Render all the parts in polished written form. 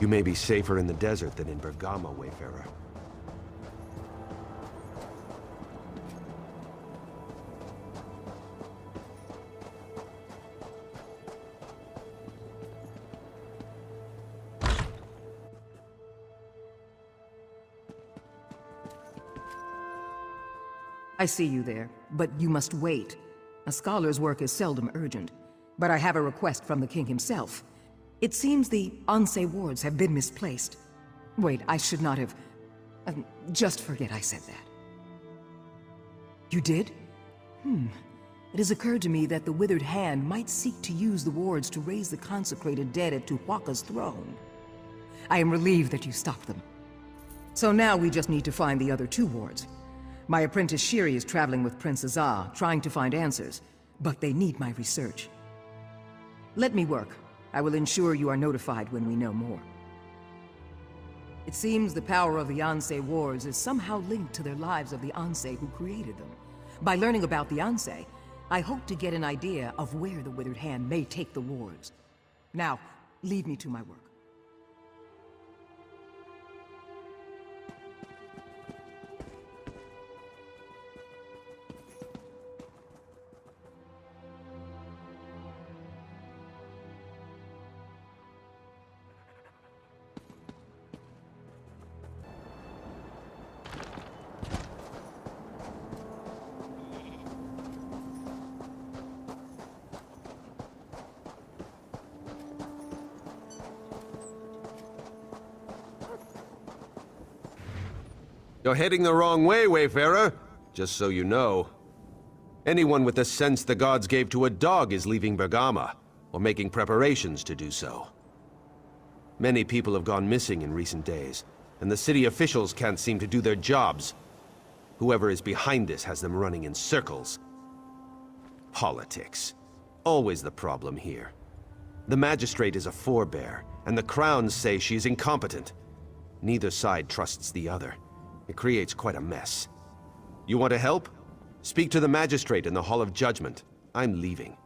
You may be safer in the desert than in Bergama, Wayfarer. I see you there, but you must wait. A scholar's work is seldom urgent, but I have a request from the king himself. It seems the Anse wards have been misplaced. Wait, I should not have... just forget I said that. You did? It has occurred to me that the Withered Hand might seek to use the wards to raise the consecrated dead at Tuhuaca's throne. I am relieved that you stopped them. So now we just need to find the other two wards. My apprentice Shiri is traveling with Prince Azar, trying to find answers, but they need my research. Let me work. I will ensure you are notified when we know more. It seems the power of the Anse wards is somehow linked to their lives of the Anse who created them. By learning about the Anse, I hope to get an idea of where the Withered Hand may take the wards. Now, leave me to my work. You're heading the wrong way, Wayfarer. Just so you know. Anyone with the sense the gods gave to a dog is leaving Bergama, or making preparations to do so. Many people have gone missing in recent days, and the city officials can't seem to do their jobs. Whoever is behind this has them running in circles. Politics. Always the problem here. The magistrate is a forebear, and the crowns say she is incompetent. Neither side trusts the other. It creates quite a mess. You want to help? Speak to the magistrate in the Hall of Judgment. I'm leaving.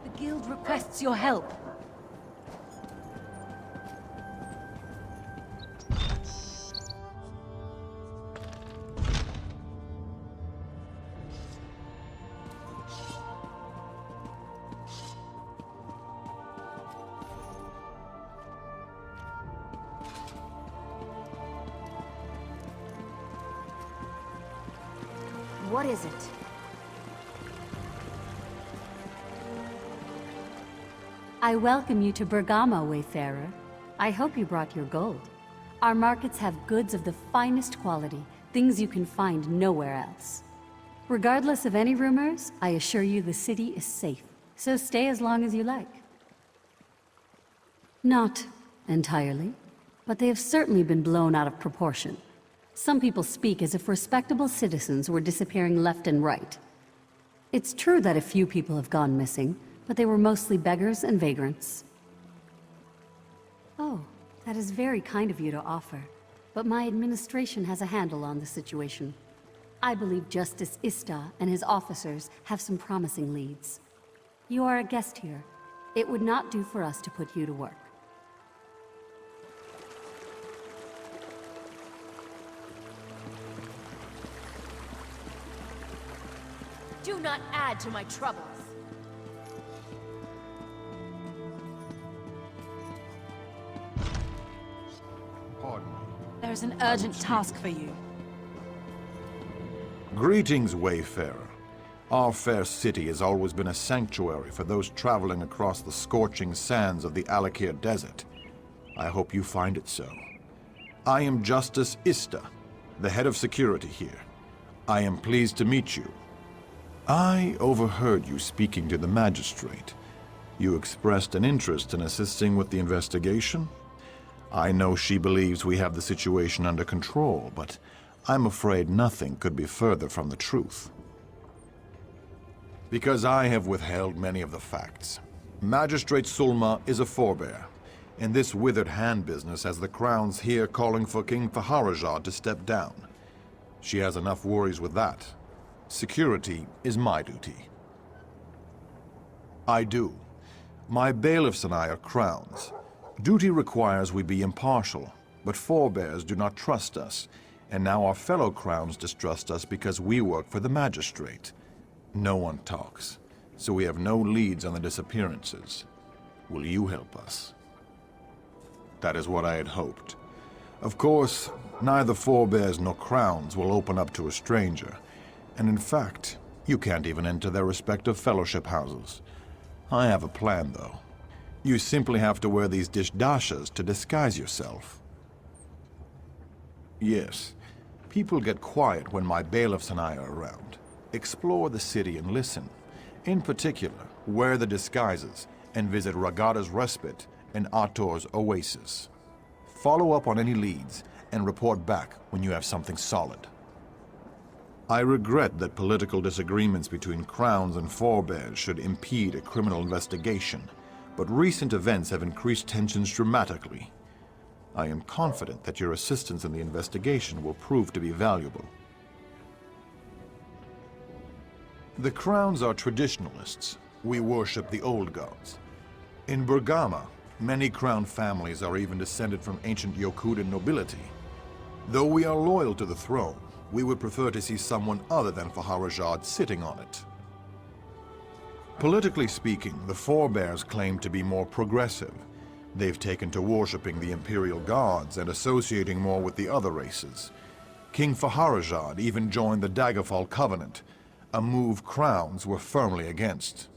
The guild requests your help. What is it? I welcome you to Bergama, Wayfarer. I hope you brought your gold. Our markets have goods of the finest quality, things you can find nowhere else. Regardless of any rumors, I assure you the city is safe, so stay as long as you like. Not entirely, but they have certainly been blown out of proportion. Some people speak as if respectable citizens were disappearing left and right. It's true that a few people have gone missing, but they were mostly beggars and vagrants. Oh, that is very kind of you to offer, but my administration has a handle on the situation. I believe Justice Ista and his officers have some promising leads. You are a guest here. It would not do for us to put you to work. Do not add to my troubles. Pardon me. There's an urgent task for you. Greetings, Wayfarer. Our fair city has always been a sanctuary for those traveling across the scorching sands of the Alik'r Desert. I hope you find it so. I am Justice Ista, the head of security here. I am pleased to meet you. I overheard you speaking to the magistrate. You expressed an interest in assisting with the investigation? I know she believes we have the situation under control, but I'm afraid nothing could be further from the truth. Because I have withheld many of the facts. Magistrate Sulma is a forebear. In this withered hand business has the Crown's here calling for King Faharajad to step down. She has enough worries with that. Security is my duty. I do. My bailiffs and I are Crowns. Duty requires we be impartial, but forebears do not trust us, and now our fellow Crowns distrust us because we work for the magistrate. No one talks, so we have no leads on the disappearances. Will you help us? That is what I had hoped. Of course, neither forebears nor Crowns will open up to a stranger, and in fact, you can't even enter their respective fellowship houses. I have a plan, though. You simply have to wear these dishdashas to disguise yourself. Yes, people get quiet when my bailiffs and I are around. Explore the city and listen. In particular, wear the disguises and visit Ragada's Respite and Ator's Oasis. Follow up on any leads and report back when you have something solid. I regret that political disagreements between Crowns and forebears should impede a criminal investigation, but recent events have increased tensions dramatically. I am confident that your assistance in the investigation will prove to be valuable. The Crowns are traditionalists. We worship the old gods. In Bergama, many Crown families are even descended from ancient Yokudan nobility. Though we are loyal to the throne, we would prefer to see someone other than Faharajad sitting on it. Politically speaking, the forebears claim to be more progressive. They've taken to worshipping the imperial gods and associating more with the other races. King Faharajad even joined the Daggerfall Covenant, a move Crowns were firmly against.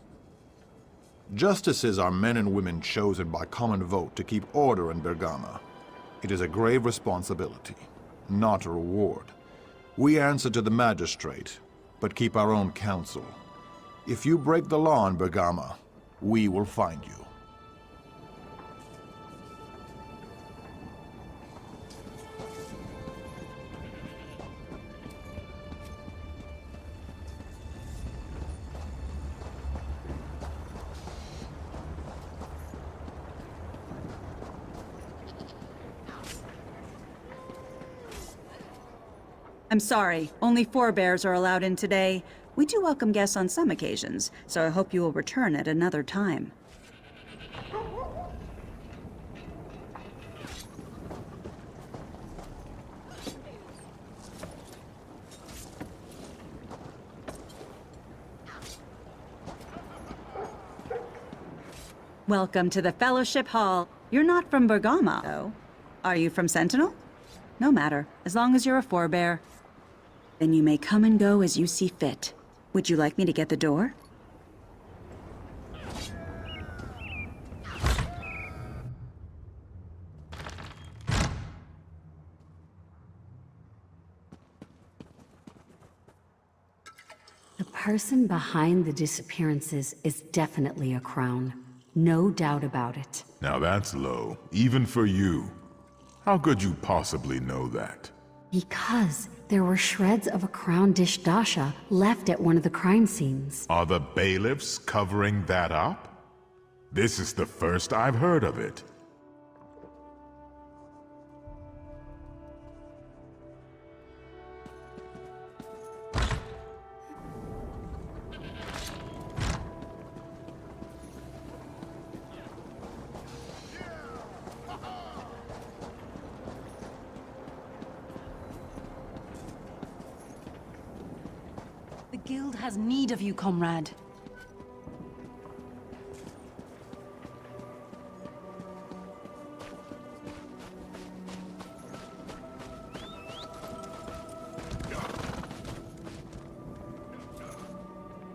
Justices are men and women chosen by common vote to keep order in Bergama. It is a grave responsibility, not a reward. We answer to the magistrate, but keep our own counsel. If you break the law in Bergama, we will find you. I'm sorry, only forebears are allowed in today. We do welcome guests on some occasions, so I hope you will return at another time. Welcome to the Fellowship Hall. You're not from Bergama, though. Are you from Sentinel? No matter, as long as you're a forebear. Then you may come and go as you see fit. Would you like me to get the door? The person behind the disappearances is definitely a Crown. No doubt about it. Now that's low, even for you. How could you possibly know that? Because there were shreds of a Crown dishdasha left at one of the crime scenes. Are the bailiffs covering that up? This is the first I've heard of it. The guild has need of you, comrade.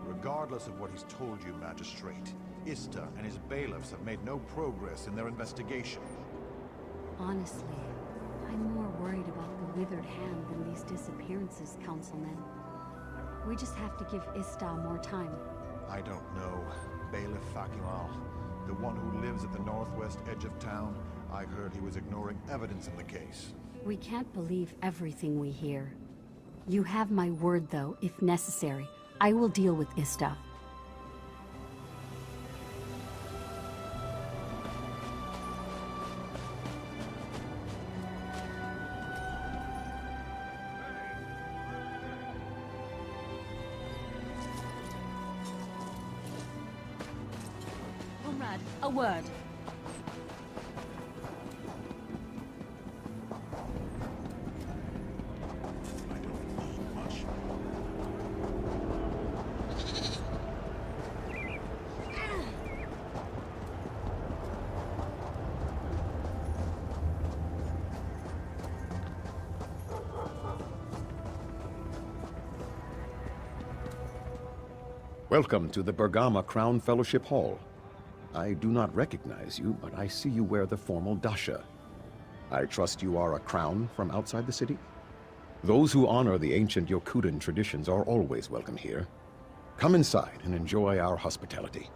Regardless of what he's told you, Magistrate, Ista and his bailiffs have made no progress in their investigation. Honestly, I'm more worried about the withered hand than these disappearances, Councilman. We just have to give Ista more time. I don't know. bailiff Fakimal, the one who lives at the northwest edge of town. I heard he was ignoring evidence in the case. We can't believe everything we hear. You have my word, though, if necessary. I will deal with Ista. Comrade, a word. Welcome to the Bergama Crown Fellowship Hall. I do not recognize you, but I see you wear the formal dasha. I trust you are a crown from outside the city? Those who honor the ancient Yokudan traditions are always welcome here. Come inside and enjoy our hospitality.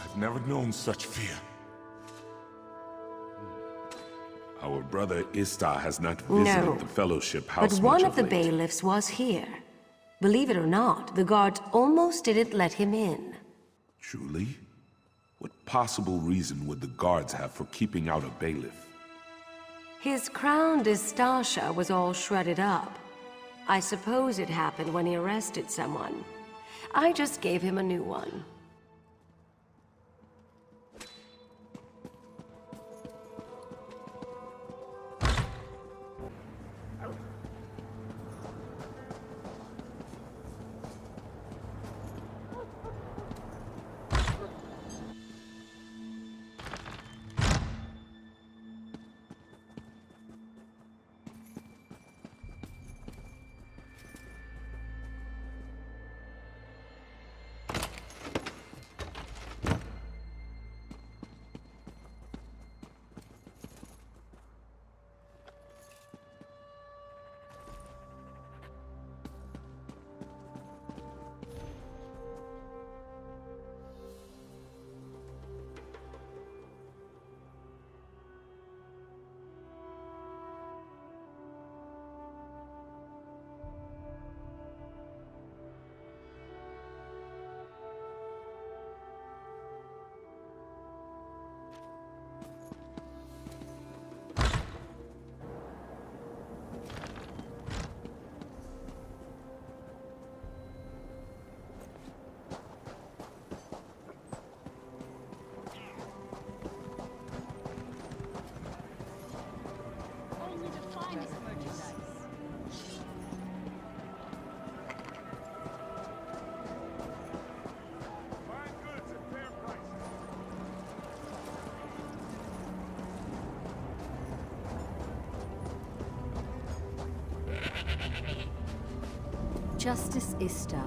I've never known such fear. Our brother Ista has not visited No, the Fellowship House but one much of the late. bailiffs was here. Believe it or not, the guards almost didn't let him in. Truly? What possible reason would the guards have for keeping out a bailiff? His crown Distasha was all shredded up. I suppose it happened when he arrested someone. I just gave him a new one. Only the finest merchandise. Justice Ista,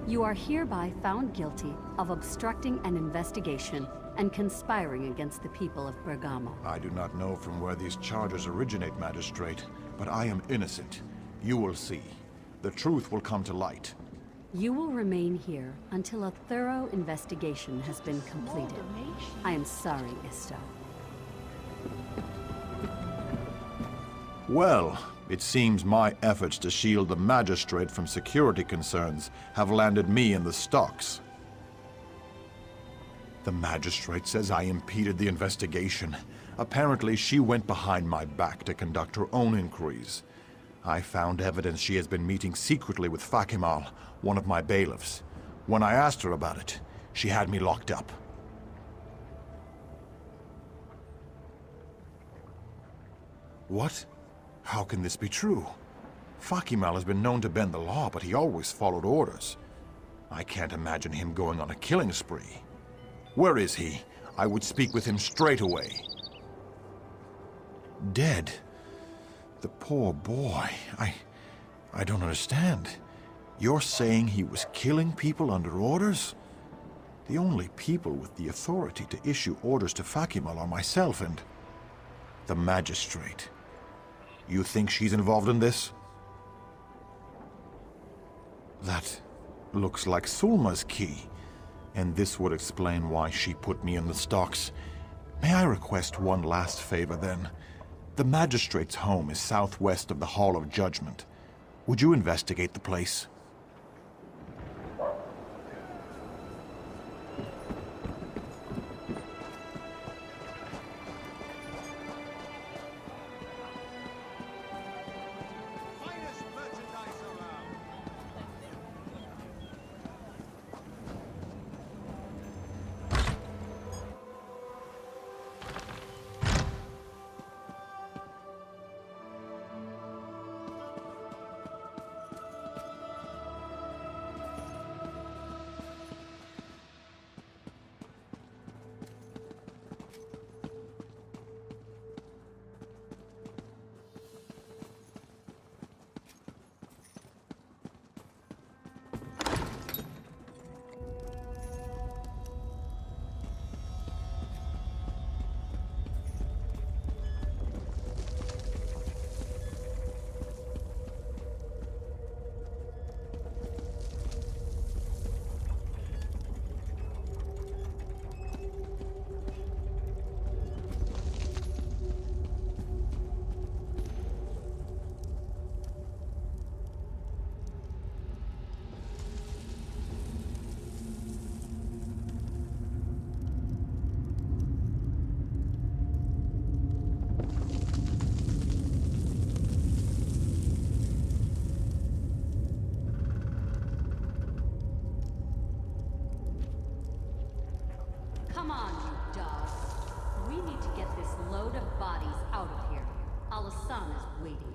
you are hereby found guilty of obstructing an investigation and conspiring against the people of Bergama. I do not know from where these charges originate, Magistrate, but I am innocent. You will see. The truth will come to light. You will remain here until a thorough investigation has been completed. I am sorry, Ista. Well, it seems my efforts to shield the Magistrate from security concerns have landed me in the stocks. The Magistrate says I impeded the investigation. Apparently, she went behind my back to conduct her own inquiries. I found evidence she has been meeting secretly with Fakimal, one of my bailiffs. When I asked her about it, she had me locked up. What? How can this be true? Fakimal has been known to bend the law, but he always followed orders. I can't imagine him going on a killing spree. Where is he? I would speak with him straight away. Dead? The poor boy. I don't understand. You're saying he was killing people under orders? The only people with the authority to issue orders to Fakimal are myself and the Magistrate. You think she's involved in this? That looks like Sulma's key, and this would explain why she put me in the stocks. May I request one last favor, then? The Magistrate's home is southwest of the Hall of Judgment. Would you investigate the place? Come on, you dogs. We need to get this load of bodies out of here. Alasan is waiting.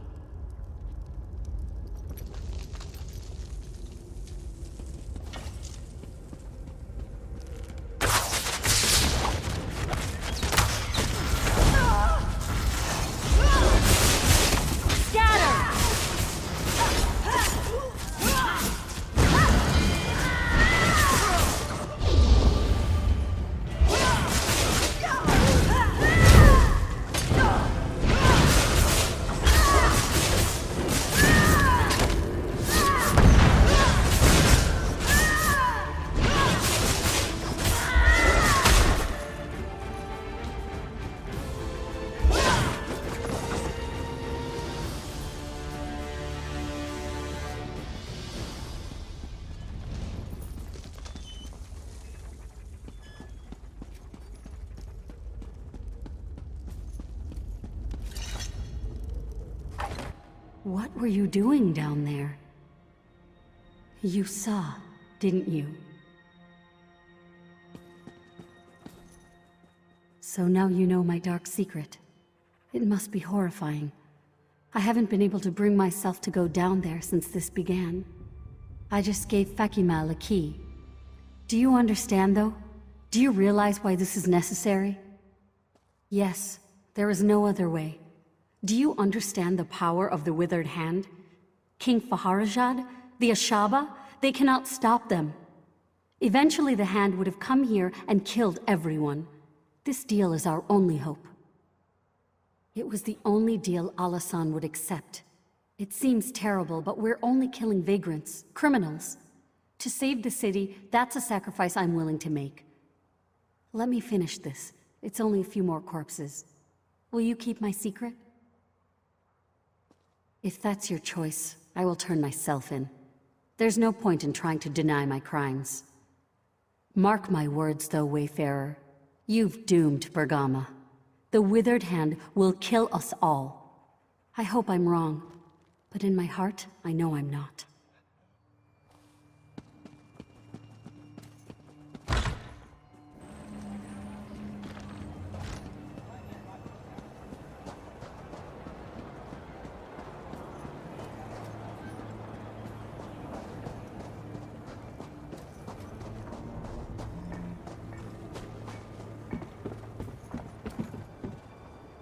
What were you doing down there? You saw, didn't you? So now you know my dark secret. It must be horrifying. I haven't been able to bring myself to go down there since this began. I just gave Fakimal a key. Do you understand, though? Do you realize why this is necessary? Yes, there is no other way. Do you understand the power of the Withered Hand? King Faharajad, the Ashaba, they cannot stop them. Eventually the Hand would have come here and killed everyone. This deal is our only hope. It was the only deal Alasan would accept. It seems terrible, but we're only killing vagrants, criminals. To save the city, that's a sacrifice I'm willing to make. Let me finish this. It's only a few more corpses. Will you keep my secret? If that's your choice, I will turn myself in. There's no point in trying to deny my crimes. Mark my words, though, Wayfarer. You've doomed Bergama. The Withered Hand will kill us all. I hope I'm wrong, but in my heart, I know I'm not.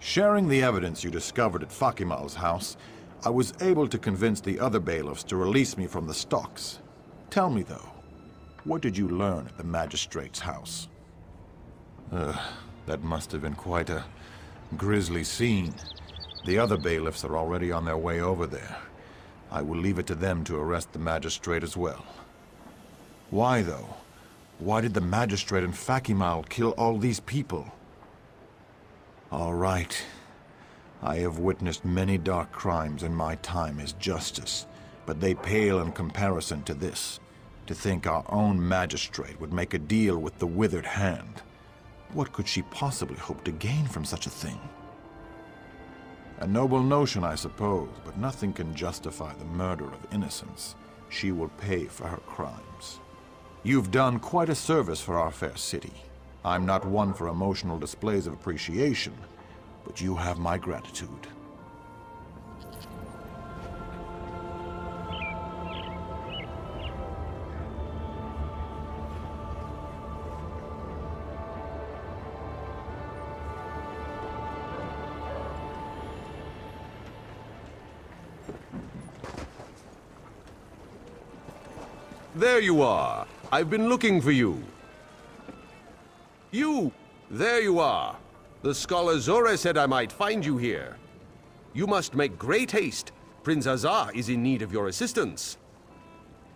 Sharing the evidence you discovered at Fakimal's house, I was able to convince the other bailiffs to release me from the stocks. Tell me, though, what did you learn at the magistrate's house? That must have been quite a grisly scene. The other bailiffs are already on their way over there. I will leave it to them to arrest the magistrate as well. Why, though? Why did the magistrate in Fakimal kill all these people? All right. I have witnessed many dark crimes in my time as justice, but they pale in comparison to this. To think our own magistrate would make a deal with the Withered Hand. What could she possibly hope to gain from such a thing? A noble notion, I suppose, but nothing can justify the murder of innocents. She will pay for her crimes. You've done quite a service for our fair city. I'm not one for emotional displays of appreciation, but you have my gratitude. There you are. I've been looking for you. You! There you are. The scholar Zora said I might find you here. You must make great haste. Prince Azar is in need of your assistance.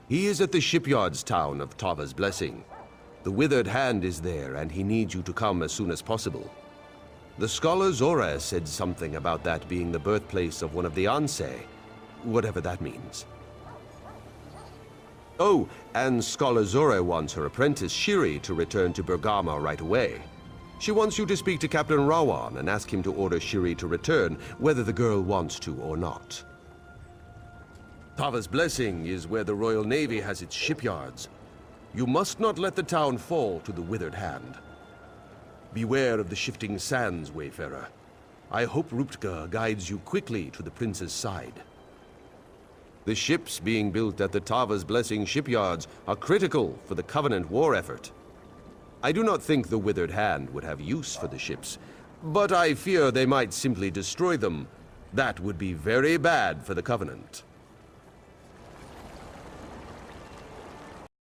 He is at the shipyards town of Tava's Blessing. The Withered Hand is there, and he needs you to come as soon as possible. The scholar Zora said something about that being the birthplace of one of the Ansei, whatever that means. Oh, and Scholar Zora wants her apprentice Shiri to return to Bergama right away. She wants you to speak to Captain Rawan and ask him to order Shiri to return, whether the girl wants to or not. Tava's Blessing is where the Royal Navy has its shipyards. You must not let the town fall to the Withered Hand. Beware of the shifting sands, Wayfarer. I hope Ruptga guides you quickly to the prince's side. The ships being built at the Tava's Blessing shipyards are critical for the Covenant war effort. I do not think the Withered Hand would have use for the ships, but I fear they might simply destroy them. That would be very bad for the Covenant.